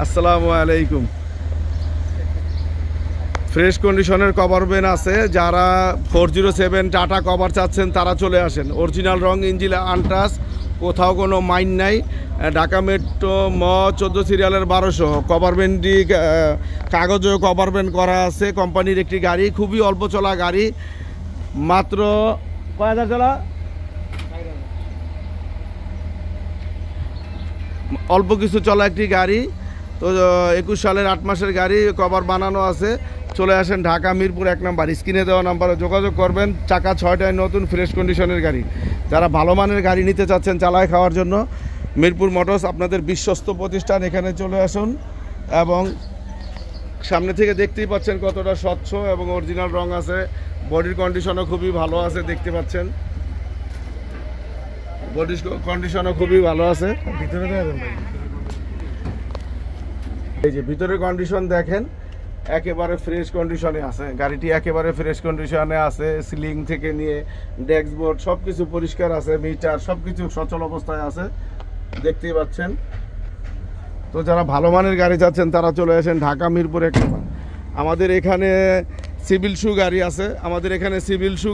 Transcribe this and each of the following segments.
আসসালামু আলাইকুম। ফ্রেশ কন্ডিশনের কভার ভ্যান আছে, যারা 407 টাটা কভার চাচ্ছেন তারা চলে আসেন। অরিজিনাল রং, ইঞ্জিন আনটাচ, কোথাও কোনো মাইন নাই। ঢাকা মেট্রো 14 সিরিয়ালের 1200 কভার ভ্যানটি কাগজেও কভার ভ্যান করা আছে। কোম্পানির একটি গাড়ি, খুবই অল্প চলা গাড়ি, মাত্র কয় হাজার চলা, অল্প কিছু চলা একটি গাড়ি। তো 21 সালের 8 মাসের গাড়ি, কভার বানানো আছে। চলে আসেন ঢাকা মিরপুর 1 নাম্বার, স্ক্রিনে দেওয়া নাম্বারে যোগাযোগ করবেন। চাকা 6টায় নতুন ফ্রেশ কন্ডিশনের গাড়ি। যারা ভালো মানের গাড়ি নিতে চাচ্ছেন চালায় খাওয়ার জন্য, মিরপুর মোটরস আপনাদের বিশ্বস্ত প্রতিষ্ঠান। এখানে চলে আসুন। এবং সামনে থেকে দেখতেই পাচ্ছেন কতটা স্বচ্ছ এবং অরিজিনাল রং আছে। বডির কন্ডিশনও খুবই ভালো আছে, দেখতে পাচ্ছেন বডির কন্ডিশনও খুবই ভালো আছে। এই যে ভিতরের কন্ডিশন দেখেন, একেবারে ফ্রেশ কন্ডিশনে আছে গাড়িটি, একেবারে ফ্রেশ কন্ডিশনে আছে। সিলিং থেকে নিয়ে ড্যাশবোর্ড সব কিছু পরিষ্কার আছে, মিটার সব কিছু সচল অবস্থায় আছে, দেখতেই পাচ্ছেন। তো যারা ভালো মানের গাড়ি চাচ্ছেন তারা চলে আসেন ঢাকা মিরপুর 1 নাম্বার। আমাদের এখানে সিভিল শু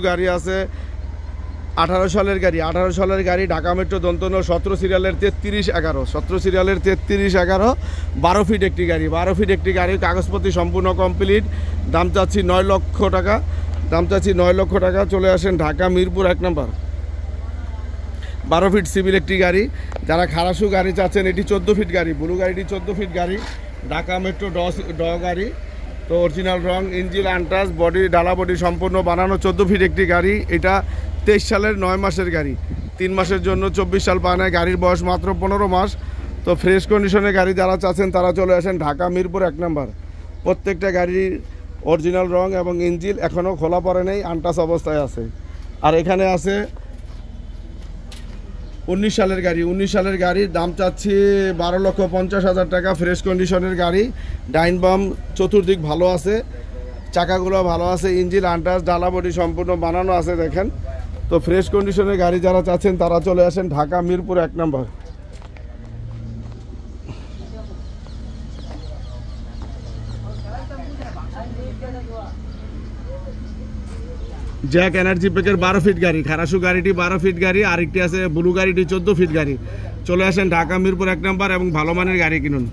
গাড়ি আছে, 18 সালের গাড়ি, 18 সালের গাড়ি, ঢাকা মেট্রো দন্তন 17 সিরিয়ালের 3311 12 ফিট একটি গাড়ি, 12 ফিট একটি গাড়ি, কাগজপত্র সম্পূর্ণ কমপ্লিট। দাম চাচ্ছি 9 লক্ষ টাকা। চলে আসেন Dhaka Mirpur 1 number. 12 feet civil একটি গাড়ি। যারা খারাসু গাড়ি চাচ্ছেন, এটি 14 ফিট গাড়ি, ব্লু গাড়িটি 14 ফিট গাড়ি, ঢাকা মেট্রো ড গাড়ি। তো অরিজিনাল রং, ইঞ্জিন আনটাচ, বডি ডালা বডি সম্পূর্ণ বানানো, 14 ফিট একটি গাড়ি। এটা 23 সালের 9 মাসের গাড়ি, 3 মাসের জন্য 24 সাল পায় না, গাড়ির বয়স মাত্র 15 মাস। তো ফ্রেশ কন্ডিশনের গাড়ি যারা চাচ্ছেন তারা চলে আসেন ঢাকা মিরপুর 1 নাম্বার। প্রত্যেকটা গাড়ির অরিজিনাল রং এবং ইঞ্জিন এখনও খোলা পড়ে নেই, আনটাচ অবস্থায় আছে। আর এখানে আছে 19 সালের গাড়ির দাম চাচ্ছি 12,50,000 টাকা। ফ্রেশ কন্ডিশনের গাড়ি, ডাইন বাম চতুর্দিক ভালো আছে, চাকাগুলো ভালো আছে, ইঞ্জিন আনটাচ, ডালা বডি সম্পূর্ণ বানানো আছে দেখেন। তো ফ্রেশ কন্ডিশনের গাড়ি যারা চাচ্ছেন তারা চলে আসেন Dhaka Mirpur 1 number. Jack energy প্যাকের 12 ফিট গাড়ি, খারাসু গাড়িটি 12 ফিট গাড়ি, আরেকটি আছে ব্লু গাড়িটি 14 ফিট গাড়ি। চলে আসেন ঢাকা মিরপুর 1 নাম্বার এবং ভালো মানের গাড়ি কিনুন।